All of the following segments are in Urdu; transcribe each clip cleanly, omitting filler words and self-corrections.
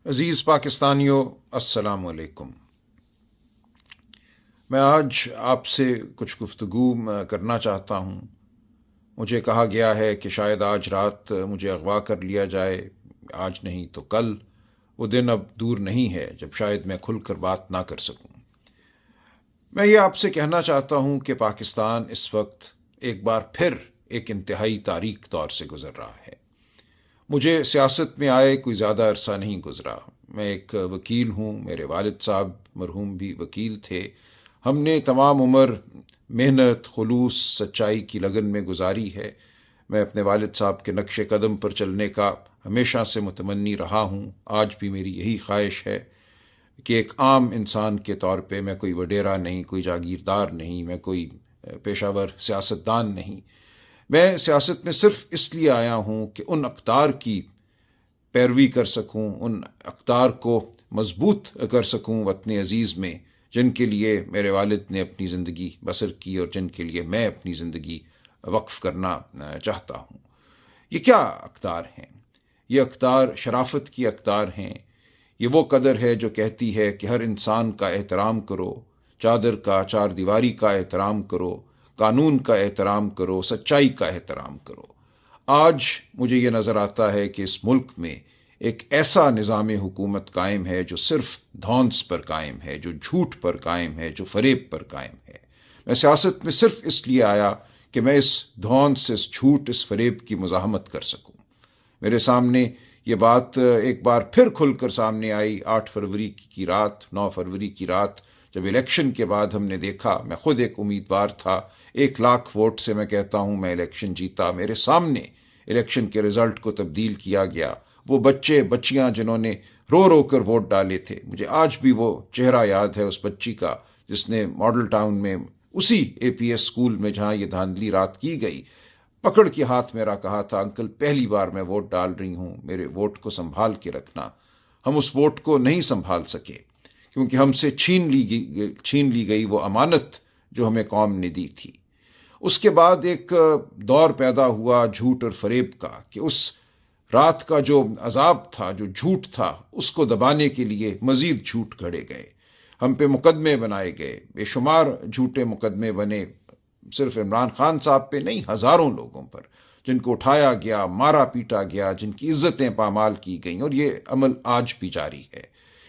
عزیز پاکستانیوں، السلام علیکم۔ میں آج آپ سے کچھ گفتگو کرنا چاہتا ہوں۔ مجھے کہا گیا ہے کہ شاید آج رات مجھے اغوا کر لیا جائے، آج نہیں تو کل۔ وہ دن اب دور نہیں ہے جب شاید میں کھل کر بات نہ کر سکوں۔ میں یہ آپ سے کہنا چاہتا ہوں کہ پاکستان اس وقت ایک بار پھر ایک انتہائی تاریک دور سے گزر رہا ہے۔ مجھے سیاست میں آئے کوئی زیادہ عرصہ نہیں گزرا۔ میں ایک وکیل ہوں، میرے والد صاحب مرحوم بھی وکیل تھے۔ ہم نے تمام عمر محنت، خلوص، سچائی کی لگن میں گزاری ہے۔ میں اپنے والد صاحب کے نقش قدم پر چلنے کا ہمیشہ سے متمنی رہا ہوں۔ آج بھی میری یہی خواہش ہے کہ ایک عام انسان کے طور پہ، میں کوئی وڈیرا نہیں، کوئی جاگیردار نہیں، میں کوئی پیشہ ور سیاستدان نہیں، میں سیاست میں صرف اس لیے آیا ہوں کہ ان اقدار کی پیروی کر سکوں، ان اقدار کو مضبوط کر سکوں وطن عزیز میں، جن کے لیے میرے والد نے اپنی زندگی بسر کی اور جن کے لیے میں اپنی زندگی وقف کرنا چاہتا ہوں۔ یہ کیا اقدار ہیں؟ یہ اقدار شرافت کی اقدار ہیں۔ یہ وہ قدر ہے جو کہتی ہے کہ ہر انسان کا احترام کرو، چادر کا، چار دیواری کا احترام کرو، قانون کا احترام کرو، سچائی کا احترام کرو۔ آج مجھے یہ نظر آتا ہے کہ اس ملک میں ایک ایسا نظام حکومت قائم ہے جو صرف دھونس پر قائم ہے، جو جھوٹ پر قائم ہے، جو فریب پر قائم ہے۔ میں سیاست میں صرف اس لیے آیا کہ میں اس دھونس، اس جھوٹ، اس فریب کی مزاحمت کر سکوں۔ میرے سامنے یہ بات ایک بار پھر کھل کر سامنے آئی 8 فروری کی رات، 9 فروری کی رات، جب الیکشن کے بعد ہم نے دیکھا۔ میں خود ایک امیدوار تھا، 1,00,000 ووٹ سے میں کہتا ہوں میں الیکشن جیتا۔ میرے سامنے الیکشن کے رزلٹ کو تبدیل کیا گیا۔ وہ بچے بچیاں جنہوں نے رو رو کر ووٹ ڈالے تھے، مجھے آج بھی وہ چہرہ یاد ہے اس بچی کا جس نے ماڈل ٹاؤن میں، اسی اے پی ایس اسکول میں جہاں یہ دھاندلی رات کی گئی، پکڑ کے ہاتھ میرا کہا تھا، انکل پہلی بار میں ووٹ ڈال رہی ہوں، میرے ووٹ کو سنبھال کے رکھنا۔ ہم اس ووٹ کو نہیں سنبھال سکے کیونکہ ہم سے چھین لی گئی وہ امانت جو ہمیں قوم نے دی تھی۔ اس کے بعد ایک دور پیدا ہوا جھوٹ اور فریب کا کہ اس رات کا جو عذاب تھا، جو جھوٹ تھا، اس کو دبانے کے لیے مزید جھوٹ گھڑے گئے، ہم پہ مقدمے بنائے گئے، بے شمار جھوٹے مقدمے بنے، صرف عمران خان صاحب پہ نہیں، ہزاروں لوگوں پر، جن کو اٹھایا گیا، مارا پیٹا گیا، جن کی عزتیں پامال کی گئیں، اور یہ عمل آج بھی جاری ہے۔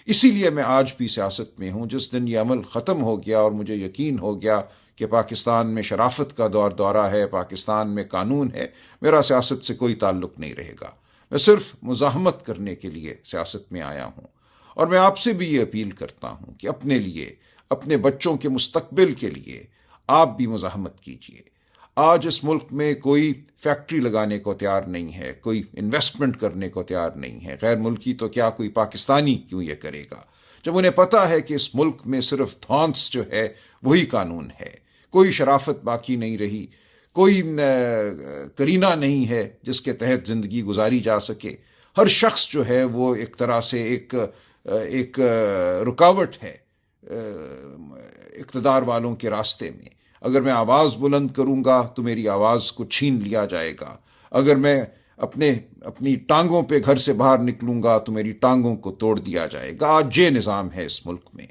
اسی لیے میں آج بھی سیاست میں ہوں۔ جس دن یہ عمل ختم ہو گیا اور مجھے یقین ہو گیا کہ پاکستان میں شرافت کا دورہ ہے، پاکستان میں قانون ہے، میرا سیاست سے کوئی تعلق نہیں رہے گا۔ میں صرف مزاحمت کرنے کے لیے سیاست میں آیا ہوں، اور میں آپ سے بھی یہ اپیل کرتا ہوں کہ اپنے لیے، اپنے بچوں کے مستقبل کے لیے آپ بھی مزاحمت کیجیے۔ آج اس ملک میں کوئی فیکٹری لگانے کو تیار نہیں ہے، کوئی انویسٹمنٹ کرنے کو تیار نہیں ہے، غیر ملکی تو کیا کوئی پاکستانی کیوں یہ کرے گا، جب انہیں پتہ ہے کہ اس ملک میں صرف دھونس جو ہے وہی قانون ہے۔ کوئی شرافت باقی نہیں رہی، کوئی کرینہ نہیں ہے جس کے تحت زندگی گزاری جا سکے۔ ہر شخص جو ہے وہ ایک طرح سے ایک رکاوٹ ہے اقتدار والوں کے راستے میں۔ اگر میں آواز بلند کروں گا تو میری آواز کو چھین لیا جائے گا، اگر میں اپنی ٹانگوں پہ گھر سے باہر نکلوں گا تو میری ٹانگوں کو توڑ دیا جائے گا۔ آج یہ نظام ہے اس ملک میں۔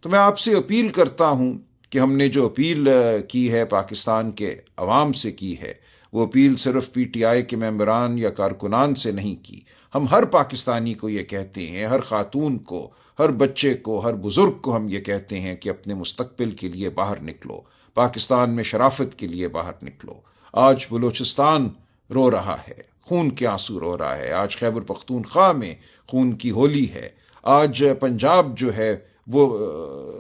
تو میں آپ سے اپیل کرتا ہوں کہ ہم نے جو اپیل کی ہے، پاکستان کے عوام سے کی ہے، وہ اپیل صرف پی ٹی آئی کے ممبران یا کارکنان سے نہیں کی۔ ہم ہر پاکستانی کو یہ کہتے ہیں، ہر خاتون کو، ہر بچے کو، ہر بزرگ کو ہم یہ کہتے ہیں کہ اپنے مستقبل کے لیے باہر نکلو، پاکستان میں شرافت کے لیے باہر نکلو۔ آج بلوچستان رو رہا ہے، خون کے آنسو رو رہا ہے۔ آج خیبر پختونخوا میں خون کی ہولی ہے۔ آج پنجاب جو ہے وہ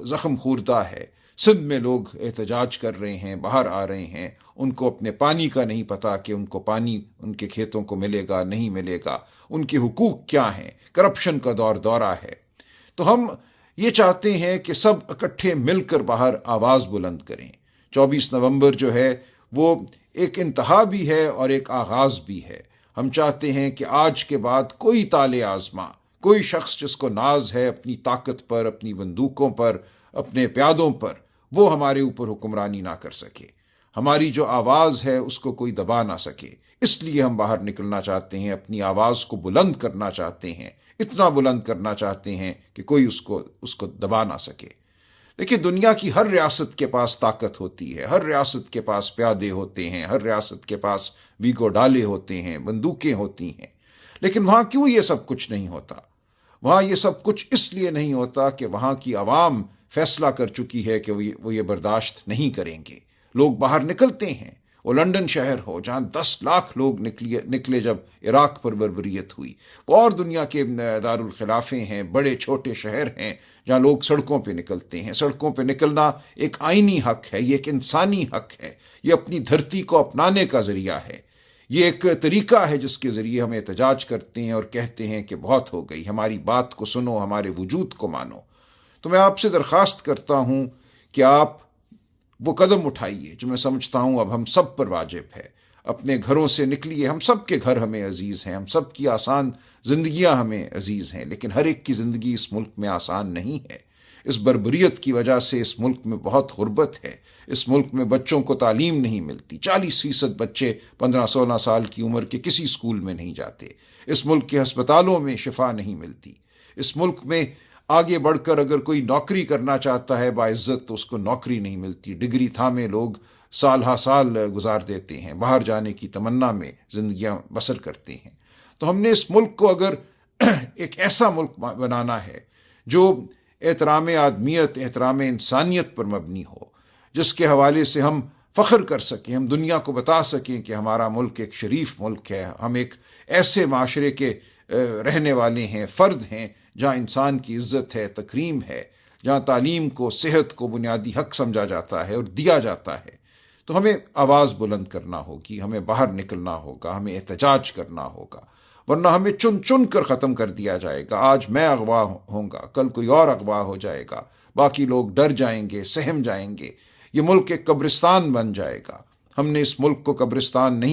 زخم خوردہ ہے۔ سندھ میں لوگ احتجاج کر رہے ہیں، باہر آ رہے ہیں، ان کو اپنے پانی کا نہیں پتا کہ ان کو پانی ان کے کھیتوں کو ملے گا نہیں ملے گا، ان کے حقوق کیا ہیں۔ کرپشن کا دورہ ہے۔ تو ہم یہ چاہتے ہیں کہ سب اکٹھے مل کر باہر آواز بلند کریں۔ 24 نومبر جو ہے وہ ایک انتہا بھی ہے اور ایک آغاز بھی ہے۔ ہم چاہتے ہیں کہ آج کے بعد کوئی طالع آزما، کوئی شخص جس کو ناز ہے اپنی طاقت پر، اپنی بندوقوں پر، اپنے پیادوں پر، وہ ہمارے اوپر حکمرانی نہ کر سکے۔ ہماری جو آواز ہے اس کو کوئی دبا نہ سکے۔ اس لیے ہم باہر نکلنا چاہتے ہیں، اپنی آواز کو بلند کرنا چاہتے ہیں، اتنا بلند کرنا چاہتے ہیں کہ کوئی اس کو دبا نہ سکے۔ دیکھیے، دنیا کی ہر ریاست کے پاس طاقت ہوتی ہے، ہر ریاست کے پاس پیادے ہوتے ہیں، ہر ریاست کے پاس ویگو ڈالے ہوتے ہیں، بندوقیں ہوتی ہیں، لیکن وہاں کیوں یہ سب کچھ نہیں ہوتا؟ وہاں یہ سب کچھ اس لیے نہیں ہوتا کہ وہاں کی عوام فیصلہ کر چکی ہے کہ وہ یہ برداشت نہیں کریں گے۔ لوگ باہر نکلتے ہیں، وہ لندن شہر ہو جہاں 10 لاکھ لوگ نکلے جب عراق پر بربریت ہوئی، وہ اور دنیا کے دارالخلافے ہیں، بڑے چھوٹے شہر ہیں جہاں لوگ سڑکوں پہ نکلتے ہیں۔ سڑکوں پہ نکلنا ایک آئینی حق ہے، یہ ایک انسانی حق ہے، یہ اپنی دھرتی کو اپنانے کا ذریعہ ہے، یہ ایک طریقہ ہے جس کے ذریعے ہم احتجاج کرتے ہیں اور کہتے ہیں کہ بہت ہو گئی، ہماری بات کو سنو، ہمارے وجود کو مانو۔ تو میں آپ سے درخواست کرتا ہوں کہ آپ وہ قدم اٹھائیے جو میں سمجھتا ہوں اب ہم سب پر واجب ہے۔ اپنے گھروں سے نکلیے، ہم سب کے گھر ہمیں عزیز ہیں، ہم سب کی آسان زندگیاں ہمیں عزیز ہیں، لیکن ہر ایک کی زندگی اس ملک میں آسان نہیں ہے۔ اس بربریت کی وجہ سے اس ملک میں بہت غربت ہے، اس ملک میں بچوں کو تعلیم نہیں ملتی، 40% بچے 15-16 سال کی عمر کے کسی اسکول میں نہیں جاتے، اس ملک کے ہسپتالوں میں شفا نہیں ملتی، اس ملک میں آگے بڑھ کر اگر کوئی نوکری کرنا چاہتا ہے باعزت تو اس کو نوکری نہیں ملتی، ڈگری تھامے لوگ سال ہا سال گزار دیتے ہیں، باہر جانے کی تمنا میں زندگیاں بسر کرتے ہیں۔ تو ہم نے اس ملک کو اگر ایک ایسا ملک بنانا ہے جو احترام آدمیت، احترام انسانیت پر مبنی ہو، جس کے حوالے سے ہم فخر کر سکیں، ہم دنیا کو بتا سکیں کہ ہمارا ملک ایک شریف ملک ہے، ہم ایک ایسے معاشرے کے رہنے والے ہیں، فرد ہیں جہاں انسان کی عزت ہے، تکریم ہے، جہاں تعلیم کو، صحت کو بنیادی حق سمجھا جاتا ہے اور دیا جاتا ہے، تو ہمیں آواز بلند کرنا ہوگی، ہمیں باہر نکلنا ہوگا، ہمیں احتجاج کرنا ہوگا، ورنہ ہمیں چن چن کر ختم کر دیا جائے گا۔ آج میں اغوا ہوں گا، کل کوئی اور اغوا ہو جائے گا، باقی لوگ ڈر جائیں گے، سہم جائیں گے، یہ ملک ایک قبرستان بن جائے گا۔ ہم نے اس ملک کو قبرستان نہیں